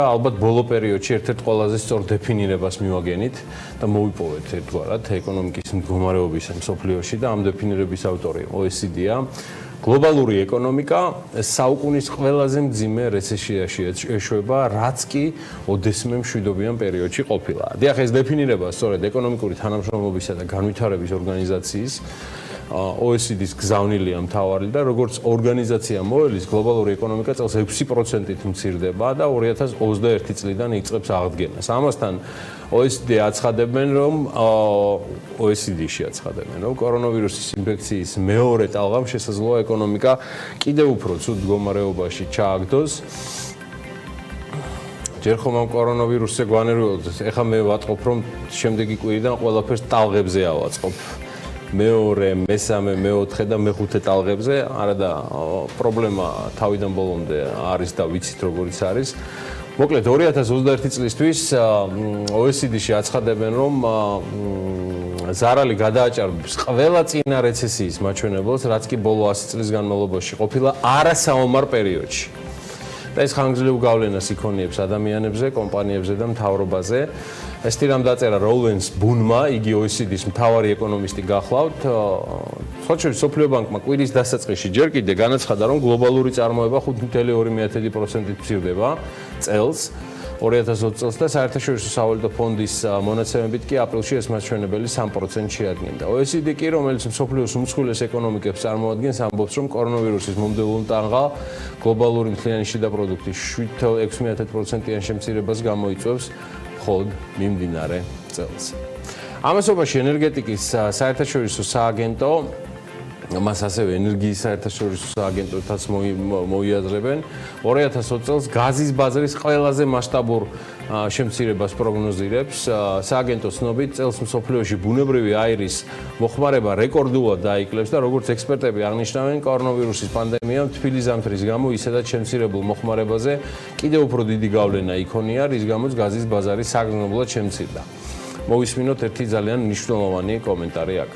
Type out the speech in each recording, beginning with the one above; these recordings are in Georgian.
ალბათ ბოლო პერიოდში ერთ-ერთ ყველაზე სწორ დეფინირებას მივაგენით და მოვიპოვეთ ერთგვარად ეკონომიკის მდგომარეობის მსოფლიოში და ამ დეფინირების ავტორი OECD-ა. გლობალური ეკონომიკა საუკუნის ყველაზე მძიმე რეცესიაში ეშვება, რაც კი ოდესმე მშვიდობიან პერიოდში ყოფილა. დიახ, ეს დეფინირება სწორედ ეკონომიკური თანამშრომლობისა და განვითარების ორგანიზაციის OECD-ის გზავნილია მთავარი და როგორც ორგანიზაცია მოელის გლობალური ეკონომიკა წელს 6%-ით მცირდება და 2021 წლიდან იწყებს აღდგენას. ამასთან OECD-ში აცხადებენ, რომ კორონავირუსის ინფექციის მეორე ტალღამ შესაძლოა ეკონომიკა კიდევ უფრო ცუდ მდგომარეობაში ჩააგდოს. ჯერ ხომ ამ კორონავირუსზე გვანერვიულობთ, ეხლა მე ვატყობ, რომ შემდეგი კვირიდან ყველაფერს ტალღებზე ავაწყობ. მეორე, მესამე, მეოთხე და მეხუთე ტალღებზე, არა და პრობლემა თავიდან ბოლომდე არის და ვიცით როგორიც არის. მოკლედ 2021 წლისთვის OECD-ში აცხადებენ, რომ ზარალი გადააჭარბებს ყველა წინა რეცესიის მაჩვენებელს, რაც კი ბოლო 100 წლის განმავლობაში ყოფილა არასაომარ პერიოდში. და ეს ხანგრძლივ გავლენას იქონიებს ადამიანებზე, კომპანიებზე და მთავრობაზე. ეს თირამ დაწერა როულენს ბუნმა, იგი OECD-ის მთავარი ეკონომისტი გახლავთ. სხვაჩვენს სოფლიო ბანკმა კვირის დასაწყისში ჯერ კიდევ განაცხადა, რომ გლობალური წარმოება 5.2%-ით მცირდება წელს 2020 წელს და საერთაშორისო სავალუტო ფონდის მონაცემებით კი აპრილში ეს მაჩვენებელი 3% შეადგენდა. OECD კი, რომელიც მსოფლიოს უმსხვილეს ეკონომიკებს წარმოადგენს, ამბობს, რომ კორონავირუსის მომდევნო ტანღა გლობალური მთლიანი შიდა პროდუქტის 7.6%-იან შემცირებას გამოიწვევს მხოლოდ მიმდინარე წელს. ამასობაში ენერგეტიკის საერთაშორისო სააგენტო მას ასევე ენერგიის საერთაშორისო სააგენტოთაც მოიაზრებენ 2020 წელს გაზის ბაზრის ყველაზე მასშტაბურ შემცირებას პროგნოზირებს. სააგენტოს ცნობით წელს მსოფლიოში ბუნებრივი აირის მოხმარება რეკორდულად დაიკლებს და როგორც ექსპერტები აღნიშნავენ, კორონავირუსის პანდემიამ თბილი ზამთრის გამო ისედაც შემცირებულ მოხმარებაზე კიდევ უფრო დიდი გავლენა იქონია, რის გამოც გაზის ბაზარი საგრძნობლად შემცირდა. მოვისმინოთ ერთი ძალიან მნიშვნელოვანი კომენტარი აქ.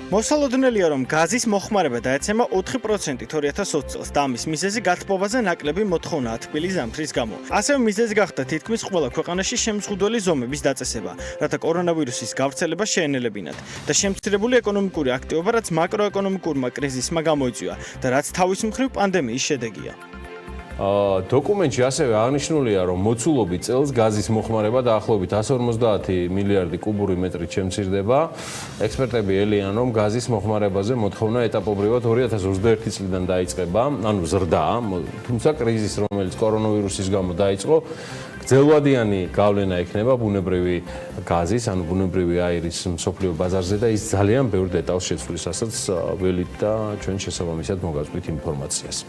მოსალოდნელია, რომ გაზის მოხმარება დაეცემა 4%-ით 2020 წელს და ამის მიზეზი გათბობაზე ნაკლები მოთხოვნაა თბილი ზამთრის გამო. ასევე მიზეზი გახდა თითქმის ყველა ქვეყანაში შემზღუდველი ზომების დაწესება, რათა კორონავირუსის გავრცელება შეენელებინათ და შემცირებული ეკონომიკური აქტივობა, რაც მაკროეკონომიკურმა კრიზისმა გამოიწვია და რაც თავის მხრივ პანდემიის შედეგია. დოკუმენტში ასევე აღნიშნულია, რომ მოცულობით წელს გაზის მოხმარება დაახლოებით 150 მილიარდი კუბური მეტრით შემცირდება. ექსპერტები ელიან, რომ გაზის მოხმარებაზე მოთხოვნა ეტაპობრივად 2021 წლიდან დაიწყება, ანუ ზრდაა, თუმცა კრიზისი, რომელიც კორონავირუსის გამო დაიწყო, გრძელვადიანი გავლენა ექნება ბუნებრივი გაზის, ანუ ბუნებრივი აირის მსოფლიო ბაზარზე და ის ძალიან ბევრ დეტალს შეცვლის, რასაც ველით და ჩვენ შესაბამისად მოგაწვით ინფორმაციას.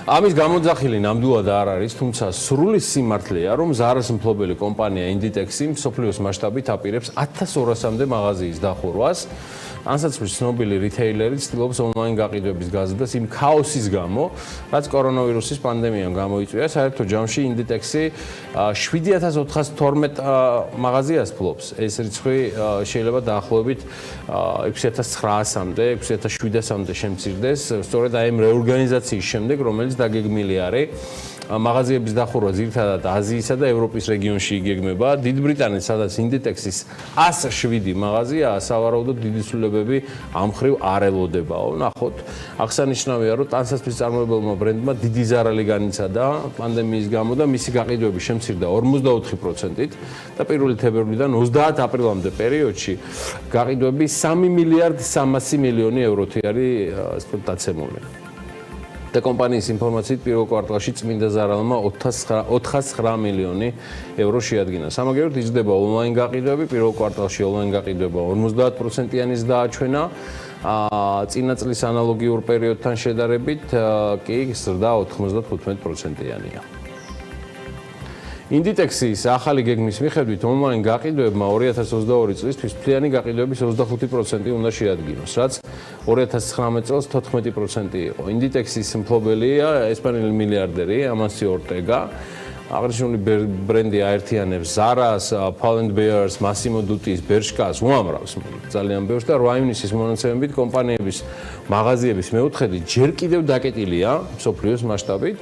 ამის გამოძახილი ნამდვილად არ არის, თუმცა სრული სიმართლეა, რომ ზარას მფლობელი კომპანია ინდიტექსი მსოფლიოს მასშტაბით აპირებს 1200-მდე მაღაზიის დახურვას. ანსაცმლის ცნობილი რიტეილერი ცდილობს ონლაინ გაყიდვების გაზრდას იმ ქაოსის გამო, რაც კორონავირუსის პანდემიამ გამოიწვია. საერთო ჯამში ინდიტექსი 7412 მაღაზიას ფლობს. ეს რიცხვი შეიძლება დაახლოებით 6900-მდე, 6700-მდე შემცირდეს, სწორედ აი ამ რეორგანიზაციის შემდეგ, რომელიც დაგეგმილი არის. მაღაზიების დახურვა ძირითადად აზიისა და ევროპის რეგიონში იგეგმება. დიდ ბრიტანეთს, სადაც ინდიტექსის 107 მაღაზიაა, სავარაუდოდ დიდი ცვლილებები ამ მხრივ არ ელოდებაო. ნახოთ, აღსანიშნავია, რომ ტანსაცმლის წარმოებელმა ბრენდმა დიდი ზარალი განიცადა პანდემიის გამო და მისი გაყიდვები შემცირდა 44%-ით და 1 თებერვლიდან 30 აპრილამდე პერიოდში გაყიდვები 3 მილიარდ 300 მილიონი ევროთი არის დაცემული. და კომპანიის ინფორმაციით პირველ კვარტალში წმინდა ზარალმა 409 მილიონი ევრო შეადგინა. სამაგიეროდ იზრდება ონლაინ გაყიდვები, პირველ კვარტალში ონლაინ გაყიდვება 50%-იანის დააჩვენა, წინა წლის ანალოგიურ პერიოდთან შედარებით კი ზრდა 95%-იანია. ინდიტექსის ახალი გეგმის მიხედვით ონლაინ გაყიდვებმა 2022 წლისთვის მთლიანი გაყიდვების 25% უნდა შეადგინოს, რაც 2019 წელს 14% იყო. ინდიტექსის მფლობელია ესპანელი მილიარდერი ამასიო ორტეგა, აღნიშნული ბრენდი აერთიანებს Zara-ს, Pull&Bear-ს, Massimo Dutti's, Bershka-ს, უამრავს ძალიან ბევრს და 8 ივნისის მონაცემებით კომპანიების მაღაზიების მეოთხედი ჯერ კიდევ დაკეტილია მსოფლიოს მასშტაბით.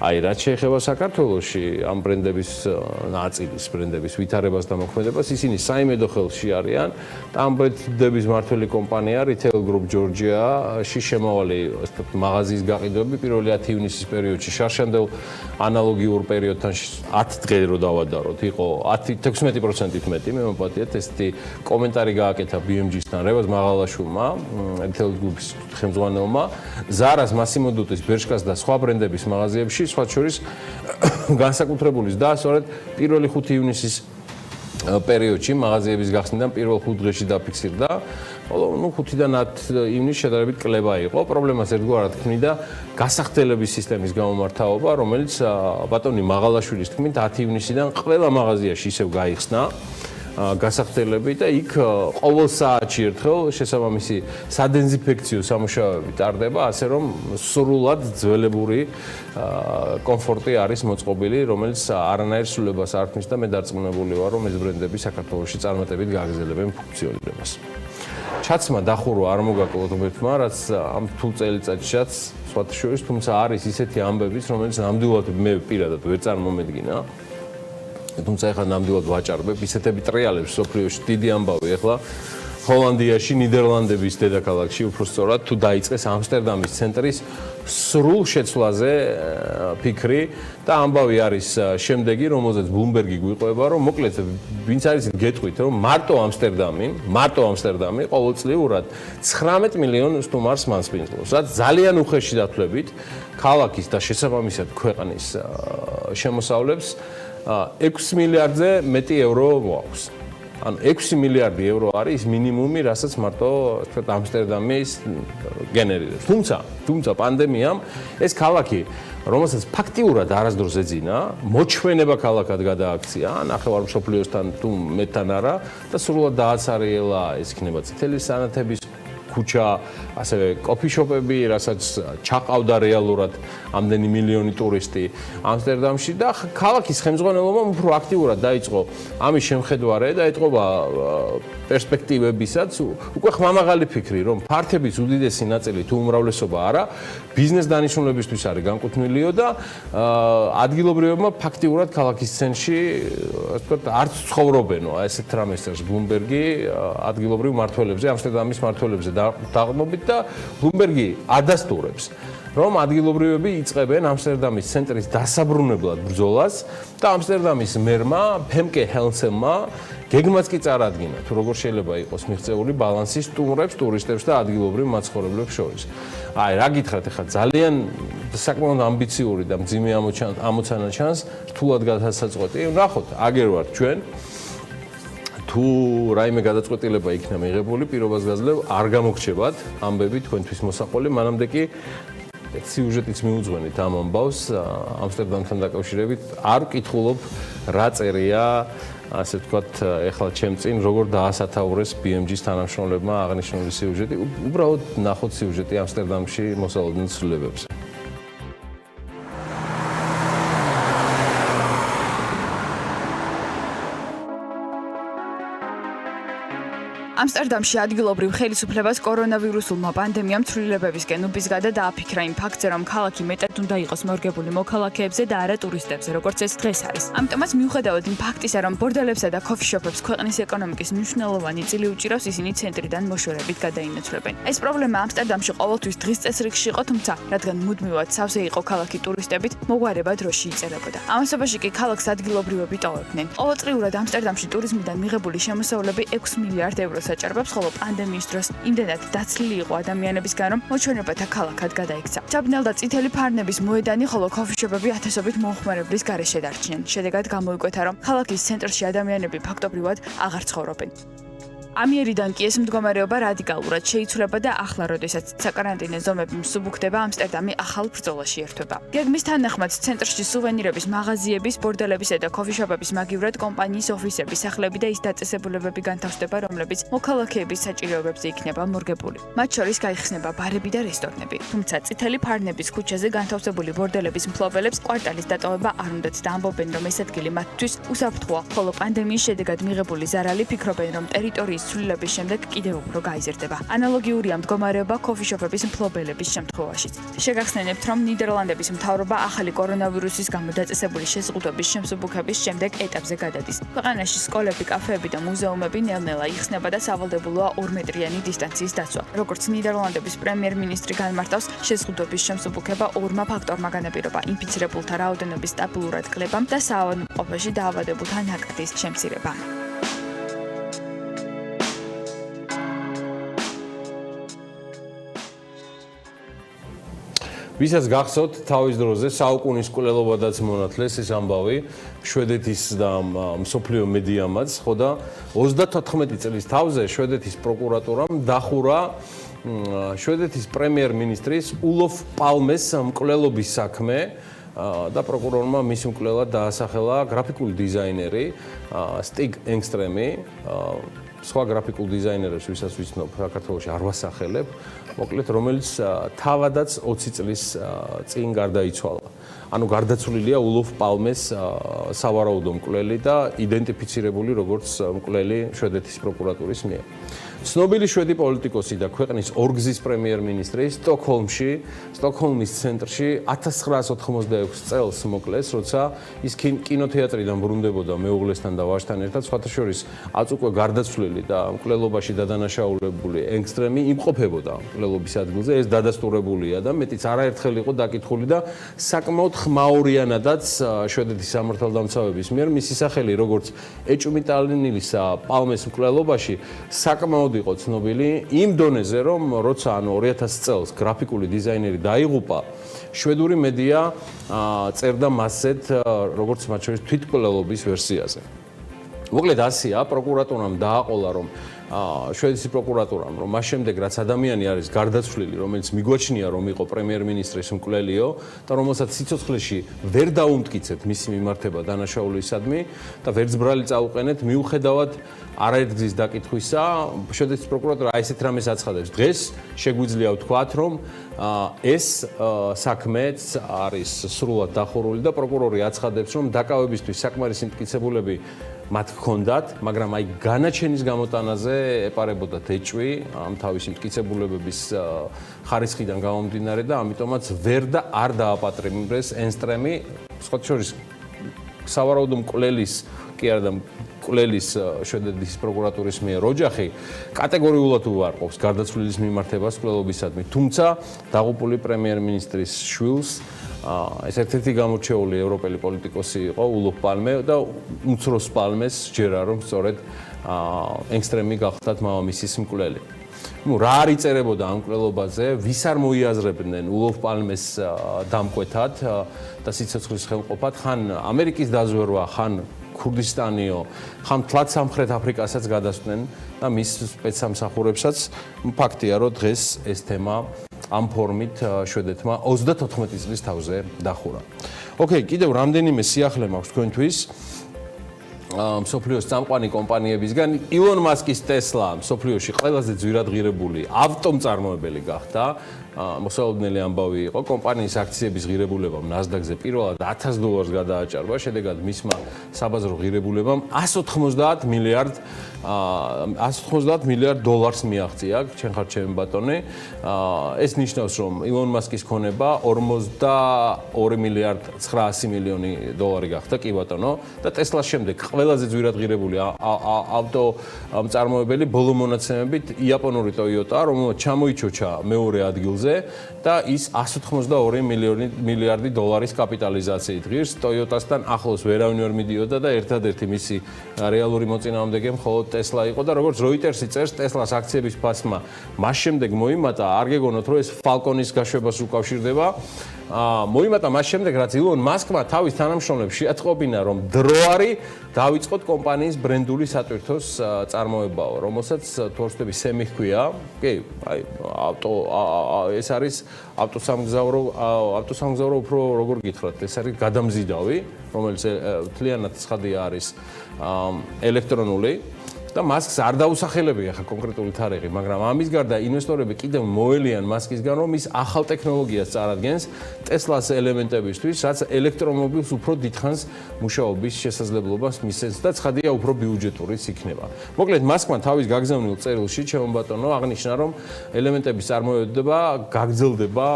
Აი, რაც შეეხება საქართველოში ამ ბრენდების ნაწილის ბრენდების ვითარებას და მოქმედებას, ისინი საიმედო ხელში არიან და ამ ბრენდების მმართველი კომპანია Retail Group Georgia-ში შემავალი მაღაზიის გაყიდვები 1 ივნისის პერიოდში შარშანდელ ანალოგიურ პერიოდთან 10 დღე რო დავადაროთ, იყო 16%-ით მეტი, მე მომპატიეთ ესეთი კომენტარი გააკეთა BMG-სთან რევაზ მაღალაშვილმა, Retail Group-ის ხელმძღვანელმა, Zara-ს, Massimo Dutti's, Bershka-ს და სხვა ბრენდების მაღაზიებში სხვა შორის განსაკუთრებულის და სწორედ 1-5 ივნისის პერიოდში მაღაზიების გახსნიდან 1-5 დღეში დაფიქსირდა. ხოლო 5-დან 10 ივნისს შედარებით კლება იყო. პრობლემას ერთგვარად ქმნიდა გასახდელების სისტემის გამომართავობა, რომელიც ბატონი მაღალაშვილის თქმით 10 ივნისიდან ყველა მაღაზიაში ისევ გაიხსნა გასახდელები და იქ ყოველ საათში ერთხელ შესაბამისი სადეზინფექციო სამუშაოები ტარდება, ასე რომ სრულად ძველებური კომფორტი არის მოწყობილი, რომელიც არანაირ სულებას არ ქმნის და მე დარწმუნებული ვარ, რომ ეს ბრენდები საქართველოში წარმატებით გააგრძელებენ ფუნქციონირებას. ჩაცმა დახურვა არ მოგაკლოთ ღმერთმა, რაც ამ თულ წელიწადშიც სხვათა შორის, თუმცა არის ისეთი ამბებიც, რომელიც ნამდვილად მე პირადად ვერ წარმომედგინა. თუმცა ეხლა ნამდვილად ვაჭარბებ, ისეთები ტრიალებს სოფლიოში დიდი ამბავი ეხლა ჰოლანდიაში, ნიდერლანდების დედაქალაქში უბრალოდ თუ დაიწყეს ამსტერდამის ცენტრის სრულ შეცვლაზე ფიქრი და ამბავი არის შემდეგი, რომელზეც Bloomberg-ი გვიყვება, რომ მოკლედ ვინც არის გეტყვით, რომ მარტო ამსტერდამი ყოველწლიურად 19 მილიონ სტუმარს მასპინძლობს, რაც ძალიან უხეში დათვლებით ქალაქის და შესაბამისად ქვეყნის შემოსავლებს 6 მილიარდზე მეტი ევრო მოაქვს. ანუ 6 მილიარდი ევრო არის მინიმუმი, რასაც მარტო თქვა ამსტერდამის გენერირებს. თუმცა პანდემიამ ეს ქალაქი, რომელსაც ფაქტიურად არასდროს ეძინა, მოჩვენება ქალაქად გადააქცია, ნახევარ მსოფლიოსთან თუ მეტთან არა და სრულად დააცარიელა ეს იქნება წითელი სანათების ქუჩა, ასევე კოფიშოპები, რასაც ჩაყავდა რეალურად ამდენი მილიონი ტურისტი ამსტერდამში და ქალაქის ხელმძღვანელობამ უფრო აქტიურად დაიწყო ამის შემხედვარე და ეთყობა პერსპექტივებისაც უკვე ხმამაღალი ფიქრი, რომ ფართების უდიდესი ნაწილი თუ უმრავლესობა არა, ბიზნეს დანიშნულებისთვის არის განკუთვნილიო და ადგილობრივებმა ფაქტიურად ქალაქის ცენტრში, ასე ვთქვათ, არც ცხოვრობენო, ესეთ რამეს წერს Bloomberg-ი ადგილობრივ მმართველებზე, ამსტერდამის მმართველებზე დაღმობით და Bloomberg-ი ადასტურებს, რომ ადგილობრივები იწყებენ ამსტერდამის ცენტრის დასაბრუნებლად ბრძოლას და ამსტერდამის მერმა ფემკე ჰელსემმა გეგმაც კი წარადგინა, თუ როგორ შეიძლება იყოს მიღწეული ბალანსი სტუმრებს, ტურისტებს და ადგილობრივ მაცხოვრებლებს შორის. აი, რა გითხრათ, ახლა ძალიან საკმაოდ ამბიციური და მძიმე ამოცანა ჩანს, რთულად გადასაწყვეტი. ნახოთ, აგერ ვართ ჩვენ. თუ რაიმე გადაწყვეტილება იქნა მიღებული, პირობას გაძლევ, არ გამოგრჩებათ ამბები თქვენთვის მოსაყოლი, მანამდე კი სიუჟეტიც მიუძღვენით ამ ამბავს ამსტერდამთან დაკავშირებით. არ ვკითხულობ რა წერია, ასე ვთქვათ, ეხლა ჩემ წინ როგორ დაასათაურეს BMG-ის თანამშრომლებმა აღნიშნული სიუჟეტი. უბრალოდ ნახოთ სიუჟეტი ამსტერდამში მოსალოდნელ ცვლილებებზე. ამსტერდამში ადგილობრივ ხელისუფლებას კორონავირუსულმა პანდემიამ ცვლილებებისკენ უბიზგადა დააფიქრა იმ ფაქტზე, რომ ქალაქი მეტად უნდა იყოს მორგებული მოქალაქეებზე და არა ტურისტებზე, როგორც ეს დღეს არის. ამიტომაც მიუხედავად იმ ფაქტისა, რომ ბორდელებსა და ქოფიშოპებს ქვეყნის ეკონომიკის მნიშვნელოვანი წილი უჭირავს, ისინი ცენტრიდან მოშორებით გადაინაცვლებენ. ეს პრობლემა ამსტერდამში ყოველთვის დღის წესრიგში იყო, თუმცა რადგან მუდმივად სავსე იყო ქალაქი ტურისტებით, მოგვარება დროში იწერებოდა. ამასობაში კი ქალაქს ადგილობრივები ტოვებდნენ. ყოველწლიურად ამსტერდამში ტურიზმიდან მიღებული შემოსავლები 6 მილიარდ ევრო საჭარბობს, ხოლო პანდემიის დროს იმდენად დაცლილი იყო ადამიანებისგან, რომ მოჩვენებათა ქალაქად გადაიქცა. ჩაბნელდა წითელი ფარნების მოედანი, ხოლო ქოფიშოპები ათასობით მომხმარებლის გარეშე დარჩნენ. შედეგად გამოიკვეთა, რომ ქალაქის ცენტრში ადამიანები ფაქტობრივად აღარ ცხოვრობენ. ამიერიდან კი ეს მდგომარეობა რადიკალურად შეიცვლება და ახლა, როდესაც საკარანტინო ზომები მსუბუქდება, ამსტერდამი ახალ ბრძოლაში ერთვება. გეგმის თანახმად ცენტრში სუვენირების მაღაზიების, ბორდელებისა და ქოფიშოპების მაგივრად კომპანიის ოფისები, სახლები და ის დაწესებულებები განთავსდება, რომლებიც მოქალაქეების საჭიროებებზე იქნება მორგებული. მათ შორის გაიხსნება ბარები და რესტორნები. თუმცა წითელი ფარნების ქუჩაზე განთავსებული ბორდელების მფლობელებს კვარტალის დატოვება არ უნდათ და ამბობენ, რომ ეს ადგილი მათთვის უსაფრთხოა, ხოლო პანდემიის შედეგად მიღებული ზარალი ფიქრობენ, რომ ტერიტორიის ცვლილების შემდეგ კიდევ უფრო გაიზრდება. ანალოგიურია მდგომარეობა ქოფიშოპების მფლობელების შემთხვევაშიც. შეგახსენებთ, რომ ნიდერლანდების მთავრობა ახალი კორონავირუსის გამო დაწესებული შეზღუდვების შემსუბუქების შემდეგ ეტაპზე გადადის. ქვეყანაში სკოლები, კაფეები და მუზეუმები ნელ-ნელა იხსნება და სავალდებულოა 2 მეტრიანი დისტანციის დაცვა. როგორც ნიდერლანდების პრემიერ-მინისტრი განმარტავს, შეზღუდვების შემსუბუქება 2 ფაქტორმა განაპირობა: ინფიცირებულთა რაოდენობის სტაბილურად კლებამ და საავადმყოფოში დაავადებულთა ნაკადის შემცირებამ. ვისაც გახსოვთ თავის დროზე საუკუნის კვლელობადაც მონათლეს ეს ამბავი შვედეთის და მსოფლიო მედიამაც, ხო და 34 წლის თავზე შვედეთის პროკურატურამ დახურა შვედეთის პრემიერ-მინისტრის ულოფ პალმეს მკვლელობის საქმე და პროკურორმა მის მკვლელად დაასახელა გრაფიკული დიზაინერი სტიგ ენგსტრემი. სხვა გრაფიკულ დიზაინერებს, ვისაც ვიცნობ, საქართველოში არ ვასახელებ, მოკლედ, რომელიც თავადაც 20 წლის წინ გარდაიცვალა. ანუ გარდაცვლილია ულოფ პალმეს სავარაუდო მკვლელი და იდენტიფიცირებული როგორც მკვლელი შვედეთის პროკურატურის მიერ. ცნობილი შვედი პოლიტიკოსი და ქვეყნის ორგზის პრემიერ-მინისტრი სტოკჰოლმის ცენტრში 1986 წელს მოკლეს, როცა ის კინოთეატრიდან ბრუნდებოდა მეუღლესთან და ვაჟთან ერთად, სხვათა შორის აწ უკვე გარდაცვლილი და მკვლელობაში დადანაშაულებული ენგსტრემი იმყოფებოდა მკვლელობის ადგილზე. ეს დადასტურებულია და მეტიც არაერთხელ იყო დაკითხული და საკმაოდ ხმაურიანადაც შვედეთის სამართალდამცავების მიერ მისი სახელი როგორც ეჭვმიტანილისა პალმეს მკვლელობაში საკმაოდ იყო ცნობილი იმ დონეზე, რომ როცა 2000 წელს გრაფიკული დიზაინერი დაიღუპა, შვედური მედია წერდა მასეთ როგორც მათ შორის თვითმკვლელობის ვერსიაზე. მოკლედ ასია, პროკურატურამ დააყოლა, რომ შვედეთის პროკურატურამ, რომ მას შემდეგ რაც ადამიანი არის გარდაცვლილი, რომელიც მიგვაჩნია, რომ იყო პრემიერ-მინისტრის მკვლელიო და რომელსაც სიცოცხლეში ვერ დაუმტკიცეთ მისი მიმართება დანაშაულისადმი და ვერც ბრალი წაუყენეთ, მიუხედავად არაერთგზის დაკითხვისა, შვედეთის პროკურატურა ესეთ რამეს აცხადებს. დღეს შეგვიძლია ვთქვათ, რომ ეს საქმეც არის სრულად დახურული და პროკურორი აცხადებს, რომ დაკავებისთვის საკმარისი მტკიცებულები მათ ჰქონდათ, მაგრამ აი განაჩენის გამოტანაზე ეპარებოდათ ეჭვი ამ თავისი მტკიცებულებების ხარისხიდან გამომდინარე და ამიტომაც ვერ და არ დააპატრიმრეს ენგსტრემი, სხვათა შორის სავარაუდო მკვლელის კი არა და მკვლელის შვედეთის პროკურატურის მიერ ოჯახი კატეგორიულად უარყოფს გარდაცვლილის მიმართებას მკვლელობისადმი, თუმცა დაღუპული პრემიერ-მინისტრის შვილს ეს ერთ-ერთი გამორჩეული ევროპელი პოლიტიკოსი იყო ულოფ პალმე და უმცროს პალმეს ჯერა რომ სწორედ ენგსტრემი გახდათ მამამისის მკვლელი. ნუ რა არ იწერებოდა ამ მკვლელობაზე, ვის არ მოიაზრებდნენ ულოფ პალმეს დამკვეთად და სიცოცხლის ხელმყოფად, ხან ამერიკის დაზვერვა, ხან ქურდისტანიო, ხან თლად სამხრეთ აფრიკასაც გადასვდნენ და მის სპეცსამსახურებსაც ფაქტია, რომ დღეს ეს თემა ამ ფორმით შვედეთმა 34 წლის თავზე დახურა. ოკეი, კიდევ რამდენიმე სიახლე მაქვს თქვენთვის. მსოფლიოს წამყვანი კომპანიებისგან ილონ მასკის ტესლა მსოფლიოში ყველაზე ძვირადღირებული ავტომწარმოებელი გახდა. მოსალოდნელი ამბავი იყო, კომპანიის აქციების ღირებულებამ ნასდაკზე პირველად $1000 გადააჭარბა, შედეგად მისმა საბაზრო ღირებულებამ 190 მილიარდ დოლარს მიაღწია, ჩვენ ხართ ჩემი ბატონი. ეს ნიშნავს, რომ ილონ მასკის ქონება 42 მილიარდ 900 მილიონი დოლარი გახდა, კი ბატონო, და ტესლას შემდეგ ყველაზე ძვირადღირებული ავტომწარმოებელი ბოლო მონაცემებით იაპონური ტოიოტა, რომელმაც ჩამოიჩოჩა მეორე ადგილზე და ის 182 მილიარდი დოლარის კაპიტალიზაციით ღირს. ტოიოტასთან ახლოს ვერავინ ვერ მიდიოდა და ერთადერთი მისი რეალური მოწინააღმდეგე მხოლოდ ტესლა იყო და როგორც როიტერსი წერს, ტესლას აქციების ფასმა მას შემდეგ მოიმატა, არ გეგონოთ, რომ ეს ფალკონის გაშვებას უკავშირდება. მოიმატა მას შემდეგ, რაც ილონ მასკმა თავის თანამშრომლებს შეატყობინა, რომ დრო არის დავიწყოთ კომპანიის ბრენდული სატვირთოს წარმოებაო, რომელსაც თორსტები სემი ჰქვია. კი, აი ეს არის ავტოსამგზავრო უფრო როგორ გითხრათ, ეს არის გადამზიდავი, რომელიც მთლიანად ცხადია არის ელექტრონული. და მასკს არ დაუსახელებია ხა კონკრეტული თარიღი, მაგრამ ამის გარდა ინვესტორები კიდევ მოელიან მასკისგან, რომ ის ახალ ტექნოლოგიას წარადგენს ტესლას ელემენტებისთვის, რაც ელექტრომობილს უფრო დიდხანს მუშაობის შესაძლებლობას მისცემს და ცხადია უფრო ბიუჯეტურიც იქნება. მოკლედ მასკმა თავის გაგზავნილ წერილში, ჩემო ბატონო, აღნიშნა, რომ ელემენტების წარმოება გაგრძელდება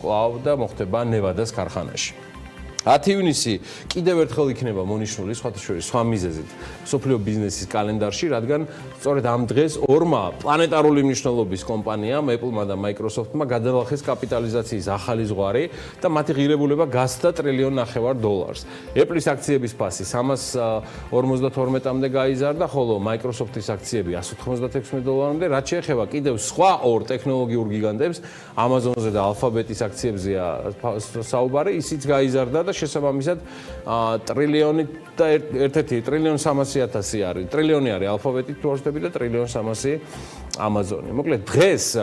კვლავ და მოხდება ნევადას ქარხანაში. 10 ივნისი კიდევ ერთხელ იქნება მონიშნული სხვათა შორის სხვა მიზეზით სოფლიო ბიზნესის კალენდარში, რადგან სწორედ ამ დღეს ორმა პლანეტარული მნიშვნელობის კომპანიამ, Apple-მა და Microsoft-მა გადაალახეს კაპიტალიზაციის ახალი ზღვარი და მათი ღირებულება გასცდა $1.5 ტრილიონ. Apple-ის აქციების ფასი 352-მდე გაიზარდა, ხოლო Microsoft-ის აქციები $196-მდე, რაც შეეხება კიდევ სხვა ორ ტექნოლოგიურ გიგანტებს, Amazon-ზე და Alphabet-ის აქციებზეა საუბარი, ისიც გაიზარდა და შესაბამისად ტრილიონი და ერთ-ერთი $1.3 ტრილიონ არის. ტრილიონი არის Alphabet-ი თორსტები და $1.3 ტრილიონ Amazon-ი. მოკლედ დღეს